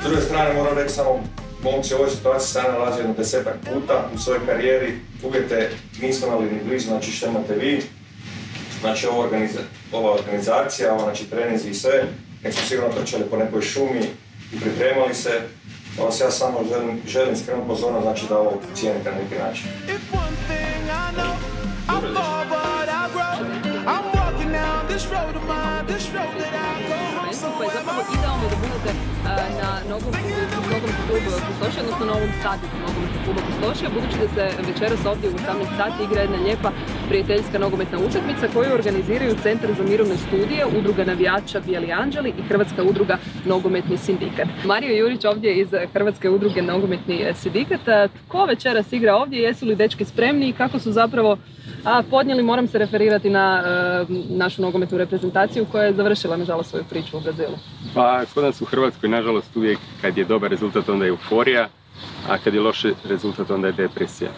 S druge strane moram reći samo, momci u ovoj situaciji se nalazi jedno 10-ak puta u svojoj karijeri, uvjete nismo imali ni blizu, znači što imate vi. Znači ova organizacija, znači trenizi i sve, nek smo sigurno trčali po nekoj šumi i pripremali se. Ja samo želim skrenuti pozornost, znači da ovo cijenite na neki način. Koje je zapravo idealno da budete na nogometnom klubu Kustošija, odnosno na ovom stadionu nogometnog kluba Kustošija, budući da se večeras ovdje u 18 sati igra jedna lijepa prijateljska nogometna utakmica koju organiziraju Centar za mirovne studije, Udruga navijača Bijeli anđeli i Hrvatska udruga Nogometni sindikat. Mario Jurić ovdje iz Hrvatske udruge Nogometni sindikat. Tko večeras igra ovdje? Jesu li dečki spremni i kako su zapravo podnijeli? Moram se referirati na našu nogometnu reprezentaciju koja je završila, nažalost, svoju priču u Brazilu. Pa, kod nas u Hrvatskoj, nažalost, uvijek kad je dobar rezultat onda je euforija, a kad je loš rezultat onda je depresija.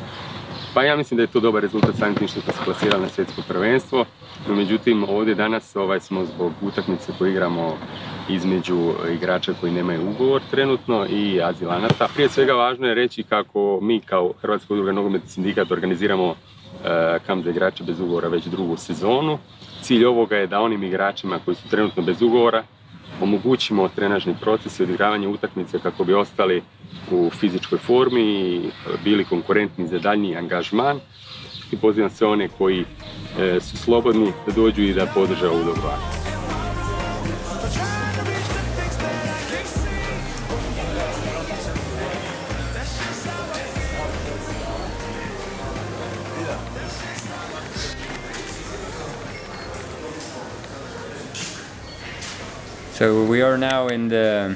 Pa ja mislim da je to dobar rezultat samim tim što smo se klasirali na svjetsko prvenstvo, no međutim ovdje danas smo zbog utakmice koju igramo između igrača koji nemaju ugovor trenutno i azilanata. Prije svega važno je reći kako mi kao Hrvatska udruga Nogometni sindikat organiziramo kamp za igrače bez ugovora već drugu sezonu. Cilj ovoga je da onim igračima koji su trenutno bez ugovora omogućimo trenažni proces i odigravanje utakmice kako bi ostali u fizičkoj formi i bili konkurentni za daljnji angažman. I pozivam sve one koji su slobodni da dođu i da podrže ovu dobru akciju. So we are now in the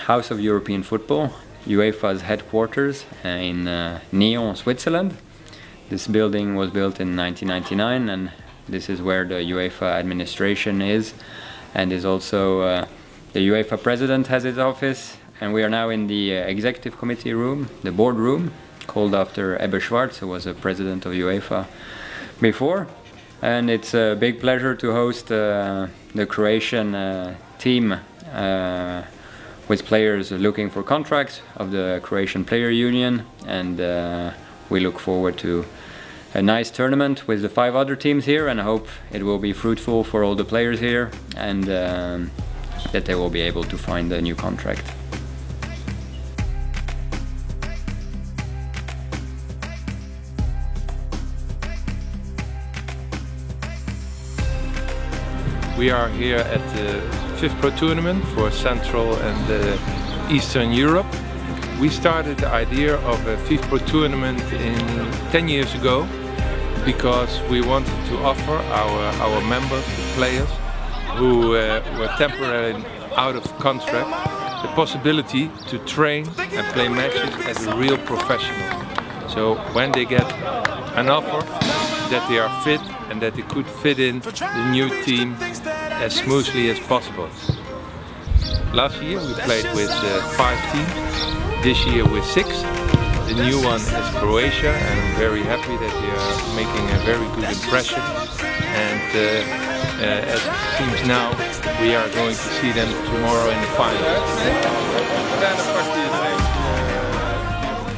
House of European Football, UEFA's headquarters in Nyon, Switzerland. This building was built in 1999 and this is where the UEFA administration is, and is also the UEFA president has his office, and we are now in the executive committee room, the board room, called after Ebbe Schwarz, who was a president of UEFA before. And it's a big pleasure to host the Croatian team with players looking for contracts of the Croatian Player Union, and we look forward to a nice tournament with the 5 other teams here, and I hope it will be fruitful for all the players here, and that they will be able to find a new contract. We are here at the FIFPro tournament for Central and Eastern Europe. We started the idea of a FIFPro tournament 10 years ago because we wanted to offer our members, the players who were temporarily out of contract, the possibility to train and play matches as a real professional. So when they get an offer that they are fit and that they could fit in the new team as smoothly as possible. Last year we played with 5 teams, this year with 6. The new one is Croatia, and I'm very happy that they are making a very good impression. And as it seems now, we are going to see them tomorrow in the final.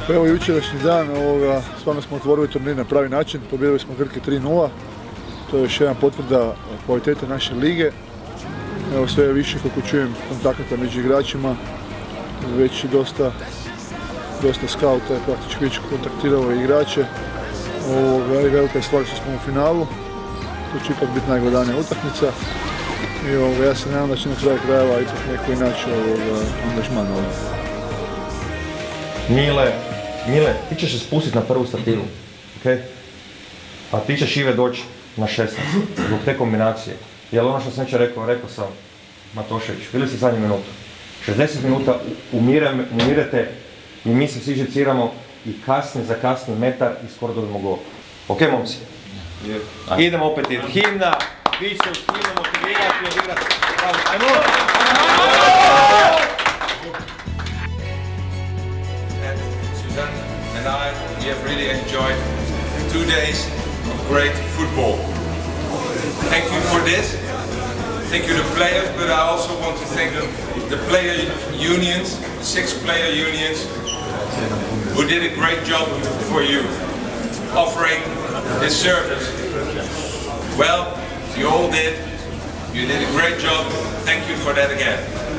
Evo jučerašnji dan, stvarno smo otvorili turnir na pravi način, pobijedili smo Grke 3:0. To je još jedan potvrda kvalitete naše lige. Evo sve više, kako čujem, kontakata među igračima, već dosta skauta je praktički već kontaktiralo igrače. I velika je stvar što smo u finalu, to će ipak biti najgledanija utakmica. I ja se nadam da će na kraju krajeva ipak neko inače angažman ovdje. Mile, ti ćeš se spustiti na prvu stativu, ok? A ti ćeš Ive doći na 16, zbog te kombinacije. Jel ono što sam već rekao sam Matošević, bili ste zadnju minutu. 60 minuta umirete i mi se svi žiciramo i kasni za kasni metar i skoro dobimo gol. Ok, momci? Idemo opet himna, vi se himna motivirati i odigrati. Ajmo! Suzanne and I, we have really enjoyed 2 days of great football. Thank you for this. thank you the players, but I also want to thank the player unions, the 6 player unions, who did a great job for you, offering this service. Well, you all did. You did a great job. Thank you for that again.